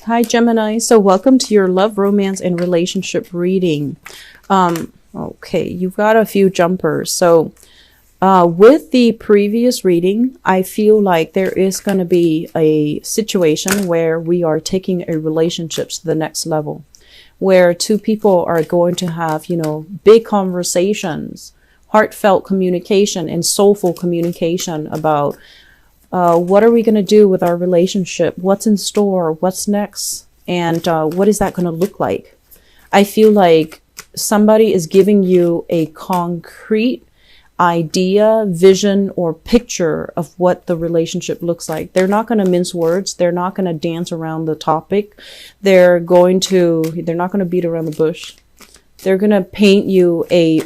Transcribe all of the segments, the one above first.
Hi, Gemini. So welcome to your love, romance, and relationship reading. Okay, you've got a few jumpers. So with the previous reading, I feel like there is going to be a situation where we are taking a relationship to the next level, where two people are going to have, big conversations, heartfelt communication, and soulful communication about what are we going to do with our relationship? What's in store? What's next? And what is that going to look like? I feel like somebody is giving you a concrete idea, vision, or picture of what the relationship looks like. They're not going to mince words. They're not going to dance around the topic. They're not going to beat around the bush. They're going to paint you a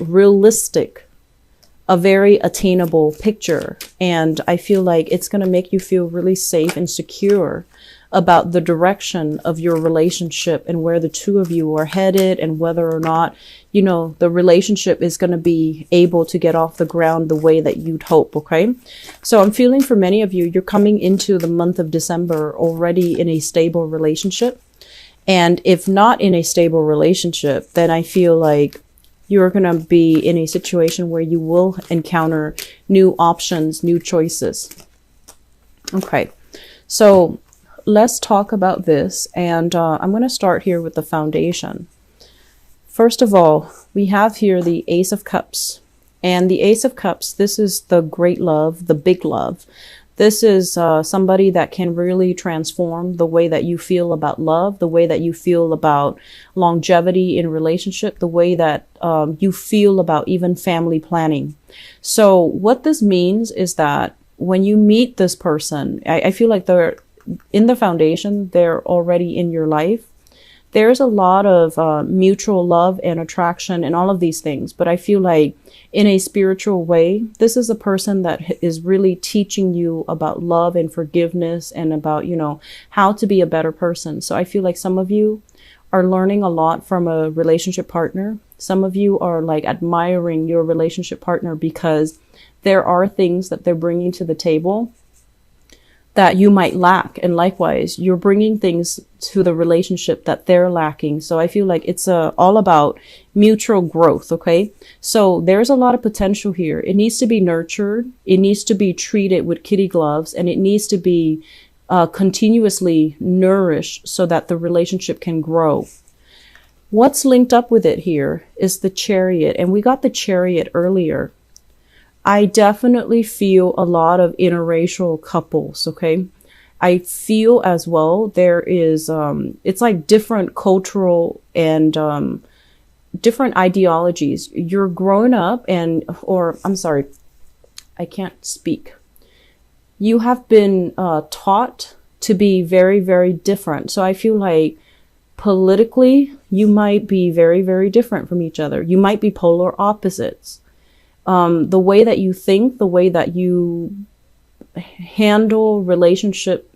very attainable picture. And I feel like it's going to make you feel really safe and secure about the direction of your relationship and where the two of you are headed, and whether or not, the relationship is going to be able to get off the ground the way that you'd hope. Okay. So I'm feeling for many of you, you're coming into the month of December already in a stable relationship. And if not in a stable relationship, then I feel like you're going to be in a situation where you will encounter new options, new choices. Okay, so let's talk about this. And I'm going to start here with the foundation. First of all, we have here the Ace of Cups. And the Ace of Cups, this is the great love, the big love. This is somebody that can really transform the way that you feel about love, the way that you feel about longevity in relationship, the way that you feel about even family planning. So what this means is that when you meet this person, I feel like they're in the foundation, they're already in your life. There's a lot of mutual love and attraction and all of these things. But I feel like in a spiritual way, this is a person that is really teaching you about love and forgiveness and about, how to be a better person. So I feel like some of you are learning a lot from a relationship partner. Some of you are like admiring your relationship partner because there are things that they're bringing to the table that you might lack. And likewise, you're bringing things to the relationship that they're lacking. So I feel like it's all about mutual growth. Okay. So there's a lot of potential here. It needs to be nurtured. It needs to be treated with kitty gloves, and it needs to be continuously nourished so that the relationship can grow. What's linked up with it here is the Chariot, and we got the Chariot earlier. I definitely feel a lot of interracial couples, okay? I feel as well there is, it's like different cultural and different ideologies. You're growing up I can't speak. You have been taught to be very, very different. So I feel like politically, you might be very, very different from each other. You might be polar opposites. The way that you think, the way that you handle relationship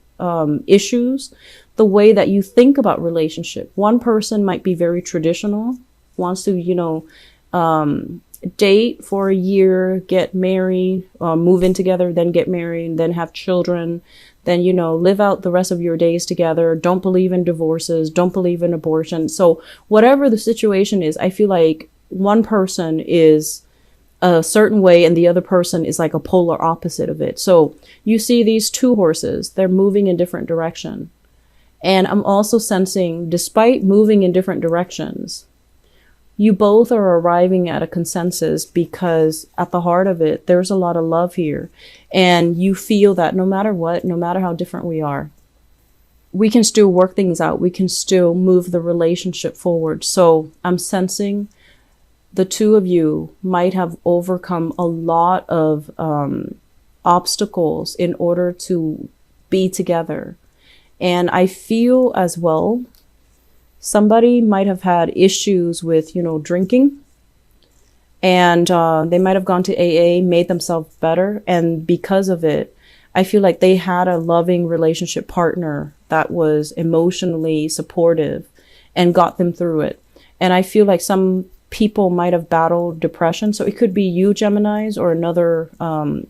issues, the way that you think about relationship. One person might be very traditional, wants to, date for a year, get married, move in together, then get married, then have children, then, live out the rest of your days together, don't believe in divorces, don't believe in abortion. So whatever the situation is, I feel like one person is a certain way and the other person is like a polar opposite of it. So you see these two horses, they're moving in different direction. And I'm also sensing, despite moving in different directions, you both are arriving at a consensus because at the heart of it, there's a lot of love here. And you feel that no matter what, no matter how different we are, we can still work things out. We can still move the relationship forward. So I'm sensing the two of you might have overcome a lot of obstacles in order to be together. And I feel as well, somebody might have had issues with, drinking. And they might have gone to AA, made themselves better. And because of it, I feel like they had a loving relationship partner that was emotionally supportive and got them through it. And I feel like some people might have battled depression. So it could be you, Geminis, or another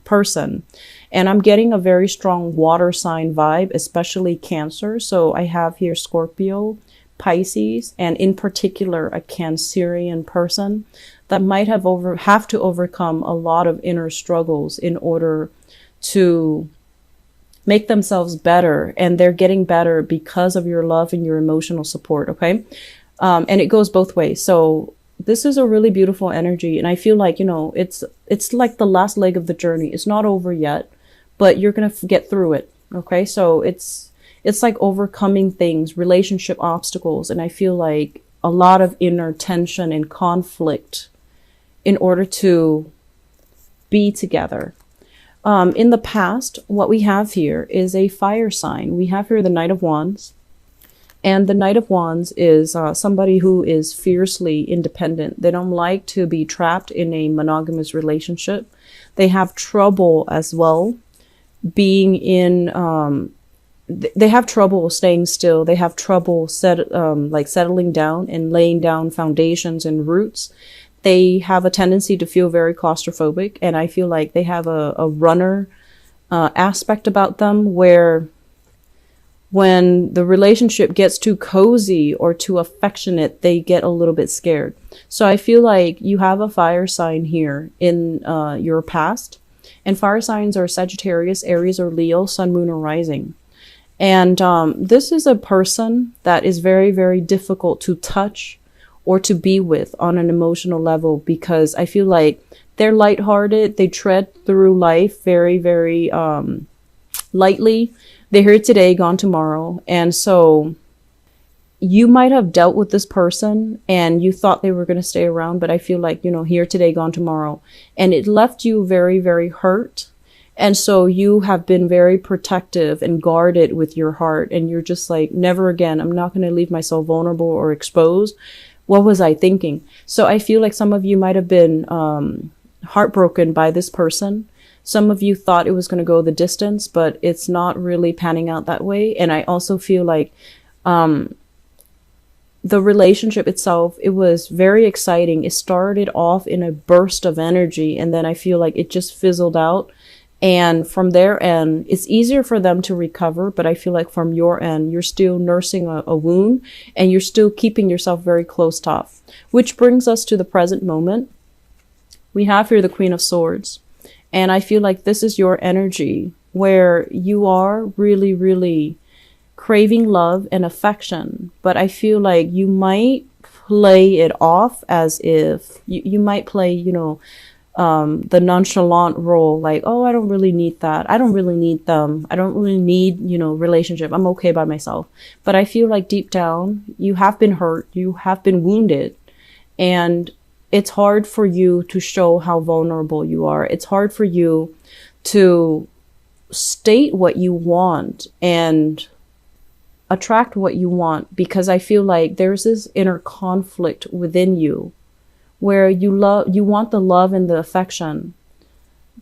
person. And I'm getting a very strong water sign vibe, especially Cancer. So I have here Scorpio, Pisces, and in particular a Cancerian person that might have to overcome a lot of inner struggles in order to make themselves better. And they're getting better because of your love and your emotional support. Okay. And it goes both ways. So this is a really beautiful energy. And I feel like, you know, it's like the last leg of the journey. It's not over yet, but you're going to get through it. Okay. So it's like overcoming things, relationship obstacles. And I feel like a lot of inner tension and conflict in order to be together. In the past, what we have here is a fire sign. We have here the Knight of Wands. And the Knight of Wands is somebody who is fiercely independent. They don't like to be trapped in a monogamous relationship. They have trouble as well being in, they have trouble staying still. They have trouble settling down and laying down foundations and roots. They have a tendency to feel very claustrophobic, and I feel like they have a runner aspect about them, where when the relationship gets too cozy or too affectionate, they get a little bit scared. So I feel like you have a fire sign here in your past, and fire signs are Sagittarius, Aries, or Leo, Sun, Moon, or Rising. And this is a person that is very, very difficult to touch or to be with on an emotional level, because I feel like they're lighthearted. They tread through life very, very lightly. They're here today, gone tomorrow. And so you might have dealt with this person and you thought they were going to stay around, but I feel like, you know, here today, gone tomorrow. And it left you very, very hurt. And so you have been very protective and guarded with your heart. And you're just like, never again. I'm not going to leave myself vulnerable or exposed. What was I thinking? So I feel like some of you might have been heartbroken by this person. Some of you thought it was going to go the distance, but it's not really panning out that way. And I also feel like the relationship itself, it was very exciting. It started off in a burst of energy, and then I feel like it just fizzled out. And from their end, it's easier for them to recover. But I feel like from your end, you're still nursing a wound, and you're still keeping yourself very closed off. Which brings us to the present moment. We have here the Queen of Swords. And I feel like this is your energy, where you are really, really craving love and affection. But I feel like you might play it off as if you might play, you know, the nonchalant role, like, oh, I don't really need that. I don't really need them. I don't really need, you know, relationship. I'm okay by myself. But I feel like deep down, you have been hurt. You have been wounded. And it's hard for you to show how vulnerable you are. It's hard for you to state what you want and attract what you want, because I feel like there's this inner conflict within you where you want the love and the affection,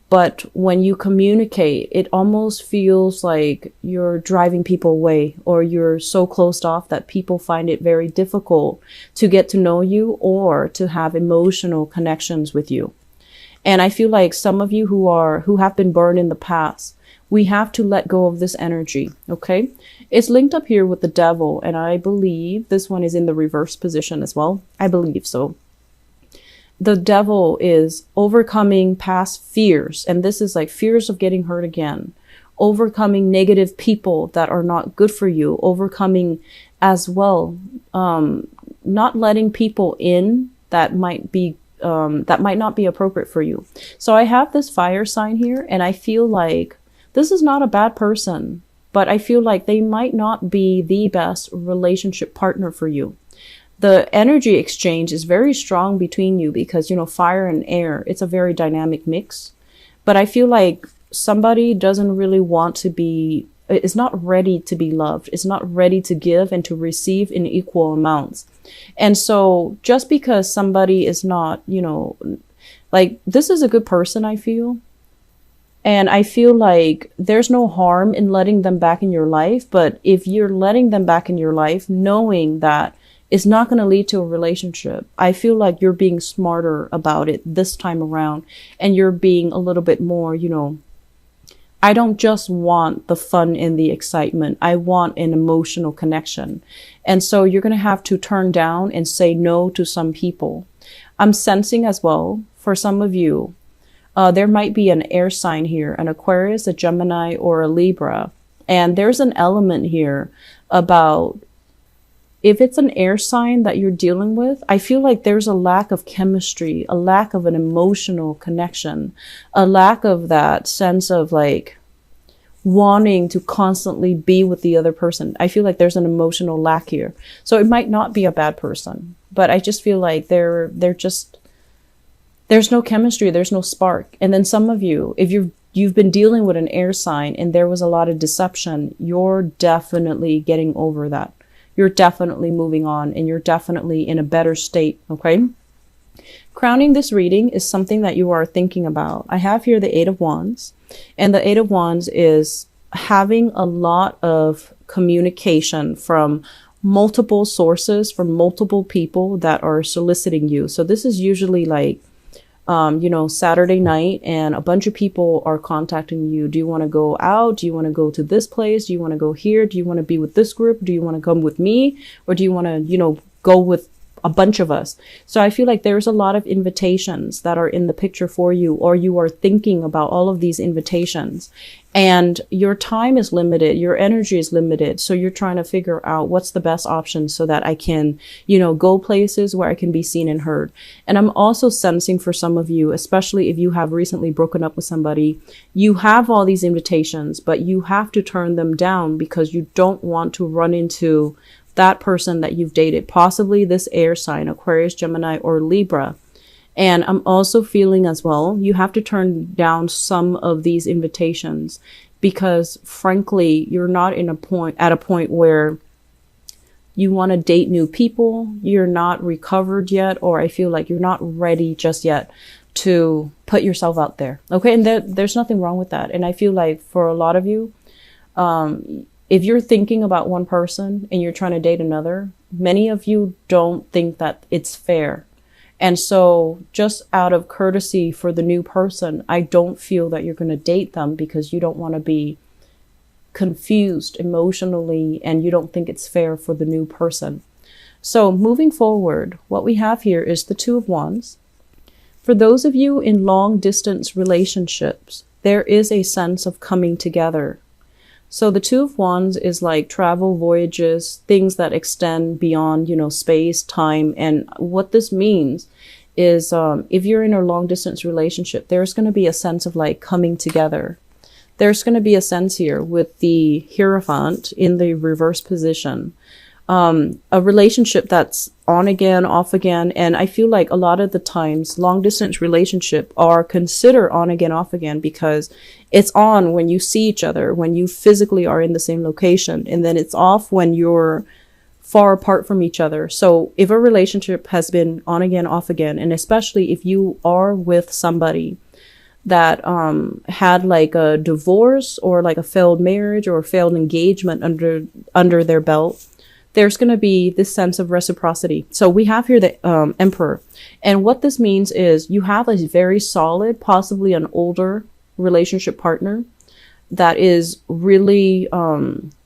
but when you communicate, it almost feels like you're driving people away, or you're so closed off that people find it very difficult to get to know you or to have emotional connections with you. And I feel like some of you who have been burned in the past, we have to let go of this energy. Okay. It's linked up here with the Devil. And I believe this one is in the reverse position as well. I believe so. The Devil is overcoming past fears. And this is like fears of getting hurt again, overcoming negative people that are not good for you, overcoming as well, not letting people in that might not be appropriate for you. So I have this fire sign here, and I feel like this is not a bad person, but I feel like they might not be the best relationship partner for you. The energy exchange is very strong between you because, you know, fire and air, it's a very dynamic mix. But I feel like somebody doesn't really want to be, is not ready to be loved. Is not ready to give and to receive in equal amounts. And so just because somebody is not, you know, like, this is a good person, I feel. And I feel like there's no harm in letting them back in your life. But if you're letting them back in your life, knowing that is not going to lead to a relationship. I feel like you're being smarter about it this time around, and you're being a little bit more, I don't just want the fun and the excitement. I want an emotional connection. And so you're going to have to turn down and say no to some people. I'm sensing as well, for some of you, there might be an air sign here, an Aquarius, a Gemini, or a Libra. And there's an element here about, if it's an air sign that you're dealing with, I feel like there's a lack of chemistry, a lack of an emotional connection, a lack of that sense of like wanting to constantly be with the other person. I feel like there's an emotional lack here. So it might not be a bad person, but I just feel like they're just, there's no chemistry, there's no spark. And then some of you, if you've been dealing with an air sign and there was a lot of deception, you're definitely getting over that. You're definitely moving on, and you're definitely in a better state, okay? Crowning this reading is something that you are thinking about. I have here the Eight of Wands, and the Eight of Wands is having a lot of communication from multiple sources, from multiple people that are soliciting you. So this is usually like, Saturday night, and a bunch of people are contacting you. Do you want to go out? Do you want to go to this place? Do you want to go here? Do you want to be with this group? Do you want to come with me? Or do you want to, go with a bunch of us? So I feel like there's a lot of invitations that are in the picture for you, or you are thinking about all of these invitations, and your time is limited, your energy is limited. So you're trying to figure out what's the best option so that I can, go places where I can be seen and heard. And I'm also sensing for some of you, especially if you have recently broken up with somebody, you have all these invitations, but you have to turn them down because you don't want to run into that person that you've dated, possibly this air sign, Aquarius, Gemini, or Libra. And I'm also feeling as well, you have to turn down some of these invitations because frankly, you're not at a point where you want to date new people. You're not recovered yet, or I feel like you're not ready just yet to put yourself out there. Okay. And there's nothing wrong with that. And I feel like for a lot of you, if you're thinking about one person and you're trying to date another, many of you don't think that it's fair. And so just out of courtesy for the new person, I don't feel that you're going to date them because you don't want to be confused emotionally and you don't think it's fair for the new person. So moving forward, what we have here is the Two of Wands. For those of you in long distance relationships, there is a sense of coming together. So the Two of Wands is like travel, voyages, things that extend beyond, space, time. And what this means is if you're in a long distance relationship, there's going to be a sense of like coming together. There's going to be a sense here with the Hierophant in the reverse position. A relationship that's on again, off again. And I feel like a lot of the times long distance relationship are considered on again, off again, because it's on when you see each other, when you physically are in the same location, and then it's off when you're far apart from each other. So if a relationship has been on again, off again, and especially if you are with somebody that had like a divorce or like a failed marriage or a failed engagement under their belt, there's going to be this sense of reciprocity. So we have here the Emperor. And what this means is you have a very solid, possibly an older relationship partner that is really,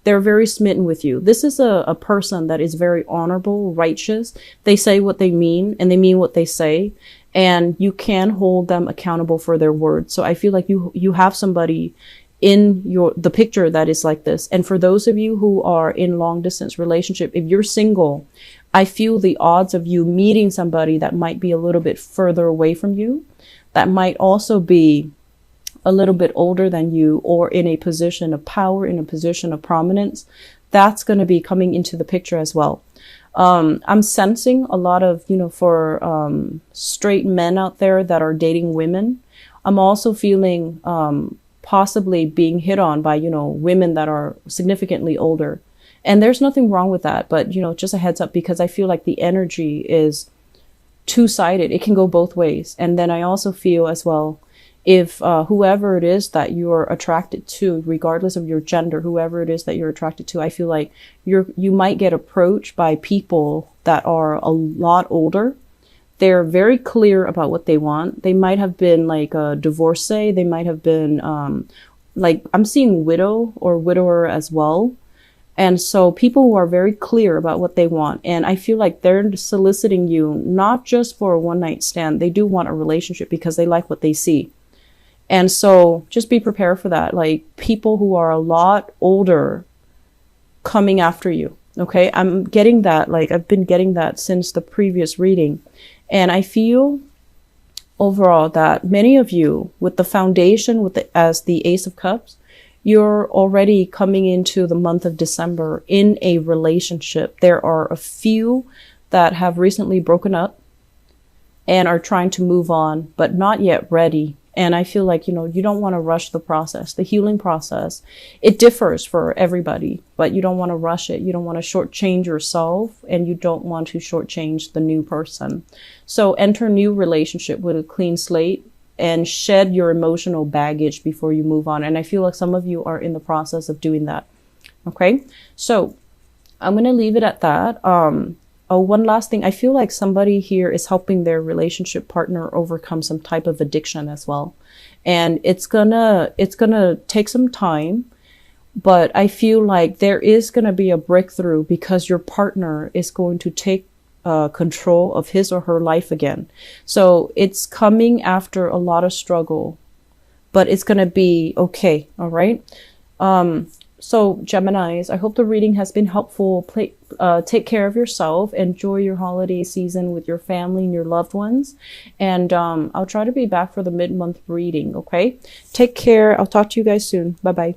they're very smitten with you. This is a person that is very honorable, righteous. They say what they mean and they mean what they say. And you can hold them accountable for their words. So I feel like you have somebody in the picture that is like this. And for those of you who are in long distance relationship, if you're single, I feel the odds of you meeting somebody that might be a little bit further away from you, that might also be a little bit older than you, or in a position of power, in a position of prominence, that's going to be coming into the picture as well. I'm sensing a lot of, for straight men out there that are dating women. I'm also feeling possibly being hit on by, women that are significantly older. And there's nothing wrong with that. But, just a heads up, because I feel like the energy is two-sided. It can go both ways. And then I also feel as well, if whoever it is that you're attracted to, regardless of your gender, whoever it is that you're attracted to, I feel like you might get approached by people that are a lot older. They're very clear about what they want. They might have been like a divorcee. They might have been like, I'm seeing widow or widower as well. And so people who are very clear about what they want, and I feel like they're soliciting you not just for a one night stand. They do want a relationship because they like what they see. And so just be prepared for that. Like people who are a lot older coming after you. Okay. I'm getting that. Like I've been getting that since the previous reading. And I feel overall that many of you with the foundation as the Ace of Cups, you're already coming into the month of December in a relationship. There are a few that have recently broken up and are trying to move on, but not yet ready. And I feel like, you don't want to rush the process, the healing process. It differs for everybody, but you don't want to rush it. You don't want to shortchange yourself, and you don't want to shortchange the new person. So enter new relationship with a clean slate and shed your emotional baggage before you move on. And I feel like some of you are in the process of doing that. Okay. So I'm going to leave it at that. Oh, one last thing. I feel like somebody here is helping their relationship partner overcome some type of addiction as well. And it's gonna take some time, but I feel like there is gonna be a breakthrough because your partner is going to take control of his or her life again. So it's coming after a lot of struggle, but it's gonna be okay. All right. So Geminis, I hope the reading has been helpful. Take care of yourself. Enjoy your holiday season with your family and your loved ones. And I'll try to be back for the mid-month reading, okay? Take care. I'll talk to you guys soon. Bye-bye.